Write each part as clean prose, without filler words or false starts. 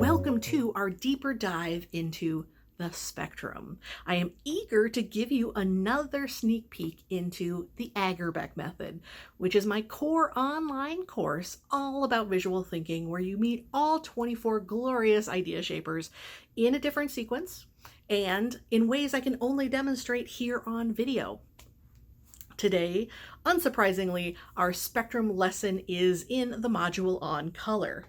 Welcome to our deeper dive into the spectrum. I am eager to give you another sneak peek into the Agerbeck Method, which is my core online course all about visual thinking, where you meet all 24 glorious idea shapers in a different sequence and in ways I can only demonstrate here on video. Today, unsurprisingly, our spectrum lesson is in the module on color.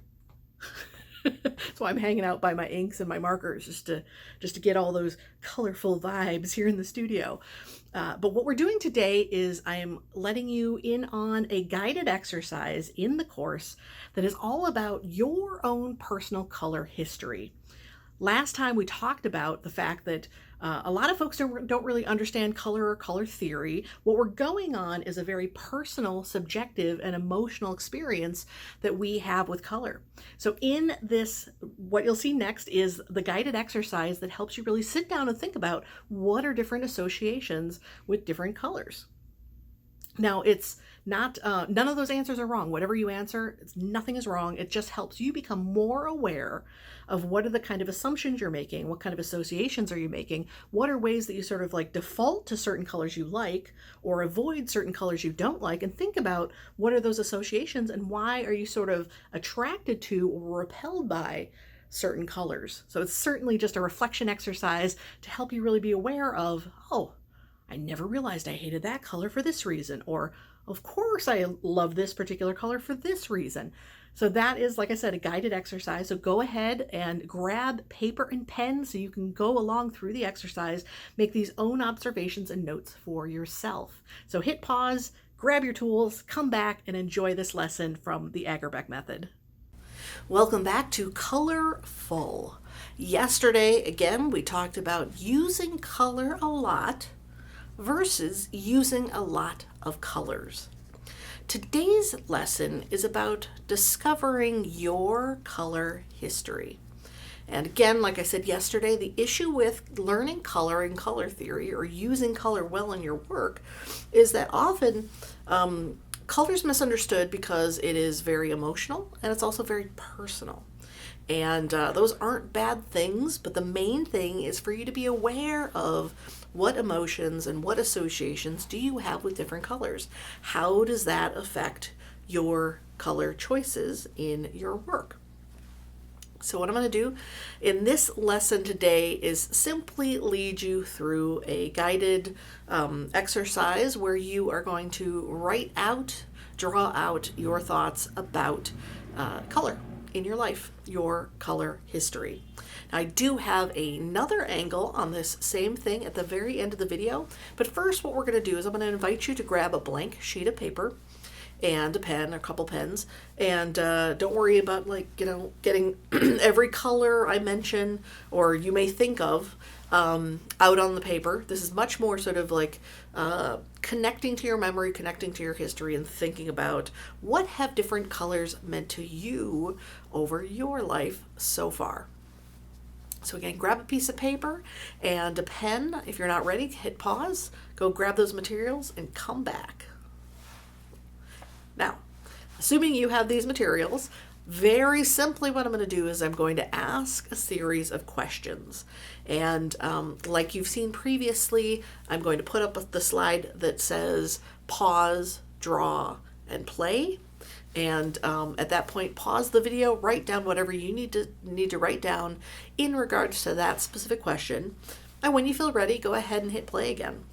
So I'm hanging out by my inks and my markers just to get all those colorful vibes here in the studio. But what we're doing today is I am letting you in on a guided exercise in the course that is all about your own personal color history. Last time we talked about the fact that a lot of folks don't really understand color or color theory. What we're going on is a very personal, subjective, and emotional experience that we have with color. So in this, what you'll see next is the guided exercise that helps you really sit down and think about what are different associations with different colors. Now, it's not, none of those answers are wrong. Whatever you answer, nothing is wrong. It just helps you become more aware of what are the kind of assumptions you're making, what kind of associations are you making, what are ways that you sort of like default to certain colors you like or avoid certain colors you don't like, and think about what are those associations and why are you sort of attracted to or repelled by certain colors. So it's certainly just a reflection exercise to help you really be aware of, oh, I never realized I hated that color for this reason, or of course I love this particular color for this reason. So that is, like I said, a guided exercise. So go ahead and grab paper and pen so you can go along through the exercise, make these own observations and notes for yourself. So hit pause, grab your tools, come back and enjoy this lesson from the Agerbeck Method. Welcome back to Colorful. Yesterday, again, we talked about using color a lot versus using a lot of colors. Today's lesson is about discovering your color history. And again, like I said yesterday, the issue with learning color and color theory or using color well in your work is that often color is misunderstood because it is very emotional and it's also very personal. And those aren't bad things, but the main thing is for you to be aware of what emotions and what associations do you have with different colors. How does that affect your color choices in your work? So what I'm going to do in this lesson today is simply lead you through a guided exercise where you are going to draw out your thoughts about color in your life, your color history. Now, I do have another angle on this same thing at the very end of the video, but first what we're going to do is I'm going to invite you to grab a blank sheet of paper and a pen, a couple pens, and don't worry about getting every color I mention or you may think of out on the paper. This is much more sort of like connecting to your memory, connecting to your history, and thinking about what have different colors meant to you over your life so far. So again, grab a piece of paper and a pen. If you're not ready, hit pause, go grab those materials and come back. Now, assuming you have these materials, very simply what I'm going to do is I'm going to ask a series of questions. And like you've seen previously, I'm going to put up the slide that says pause, draw, and play. And at that point, pause the video, write down whatever you need to write down in regards to that specific question. And when you feel ready, go ahead and hit play again.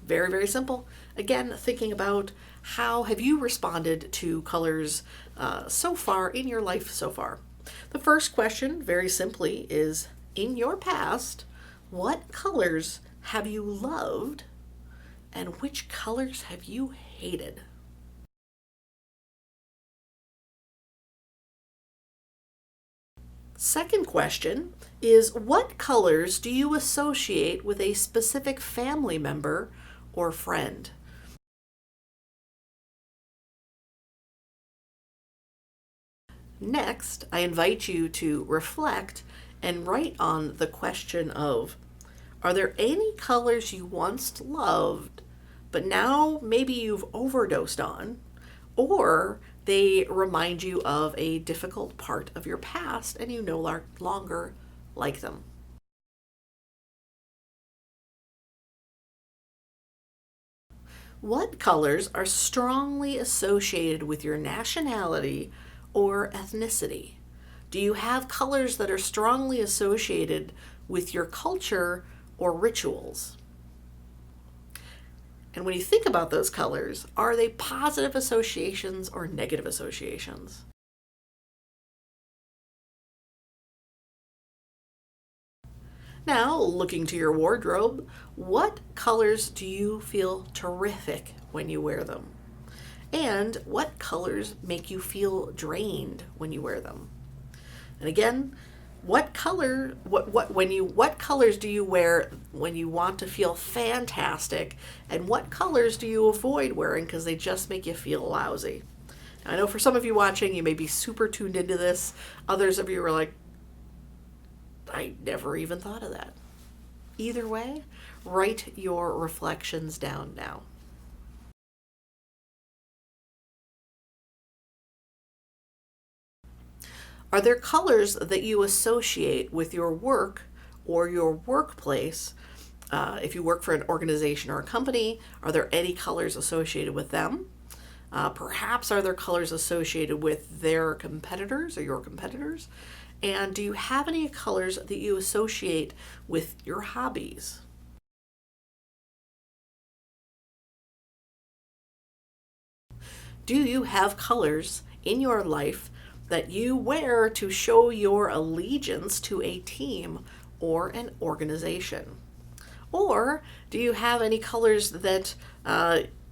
Very, very simple. Again, thinking about how have you responded to colors so far in your life so far. The first question, very simply, is in your past, what colors have you loved and which colors have you hated? Second question is, what colors do you associate with a specific family member or friend? Next, I invite you to reflect and write on the question of, are there any colors you once loved, but now maybe you've overdosed on, or They remind you of a difficult part of your past and you no longer like them. What colors are strongly associated with your nationality or ethnicity? Do you have colors that are strongly associated with your culture or rituals? And when you think about those colors, are they positive associations or negative associations? Now, looking to your wardrobe, what colors do you feel terrific when you wear them? And what colors make you feel drained when you wear them? And again, what colors do you wear when you want to feel fantastic, and what colors do you avoid wearing because they just make you feel lousy? Now, I know for some of you watching, you may be super tuned into this. Others of you are like, I never even thought of that. Either way, write your reflections down now. Are there colors that you associate with your work or your workplace? If you work for an organization or a company, are there any colors associated with them? Perhaps are there colors associated with their competitors or your competitors? And do you have any colors that you associate with your hobbies? Do you have colors in your life that you wear to show your allegiance to a team or an organization? Or do you have any colors that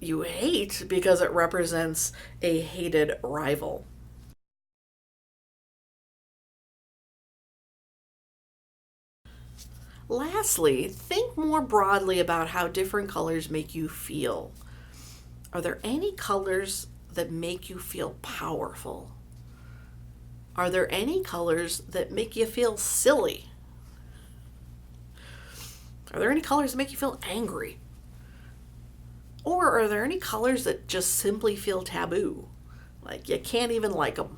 you hate because it represents a hated rival? Lastly, think more broadly about how different colors make you feel. Are there any colors that make you feel powerful? Are there any colors that make you feel silly? Are there any colors that make you feel angry? Or are there any colors that just simply feel taboo? Like you can't even like them?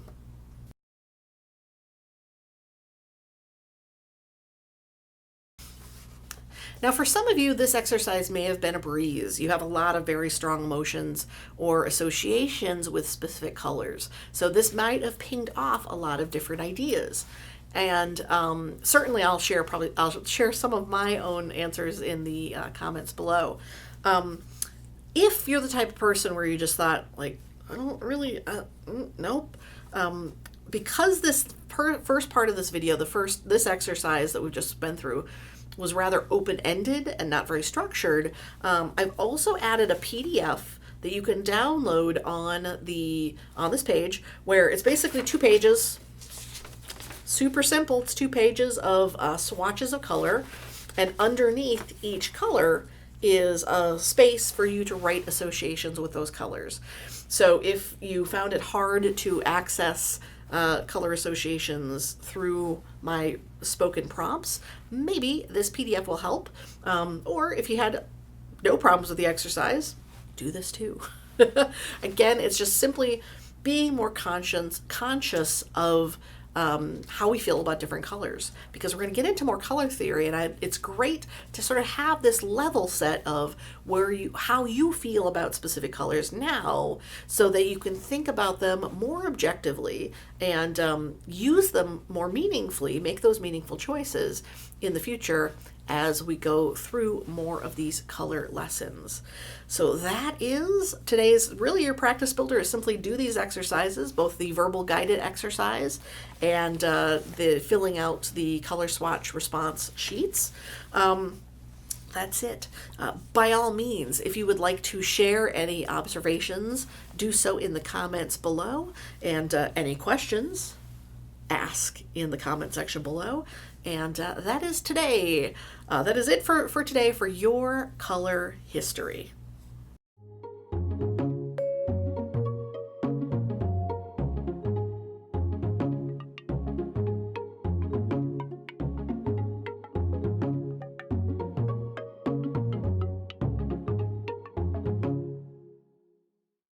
Now, for some of you, this exercise may have been a breeze. You have a lot of very strong emotions or associations with specific colors. So this might have pinged off a lot of different ideas. And certainly I'll share some of my own answers in the comments below. If you're the type of person where you just thought, like, I don't really, nope. Because this first part of this video, this exercise that we've just been through, was rather open-ended and not very structured, I've also added a PDF that you can download on this page, where it's basically 2 pages. Super simple. It's 2 pages of swatches of color, and underneath each color is a space for you to write associations with those colors. So if you found it hard to access color associations through my spoken prompts, maybe this PDF will help. Or if you had no problems with the exercise, do this too. Again, it's just simply being more conscious of how we feel about different colors, because we're going to get into more color theory, and it's great to sort of have this level set of how you feel about specific colors now, so that you can think about them more objectively and use them more meaningfully, make those meaningful choices in the future as we go through more of these color lessons. So that is today's, really your practice builder is simply do these exercises, both the verbal guided exercise and the filling out the color swatch response sheets. That's it. By all means, if you would like to share any observations, do so in the comments below, and any questions, ask in the comment section below. And that is today. That is it for today for your color history.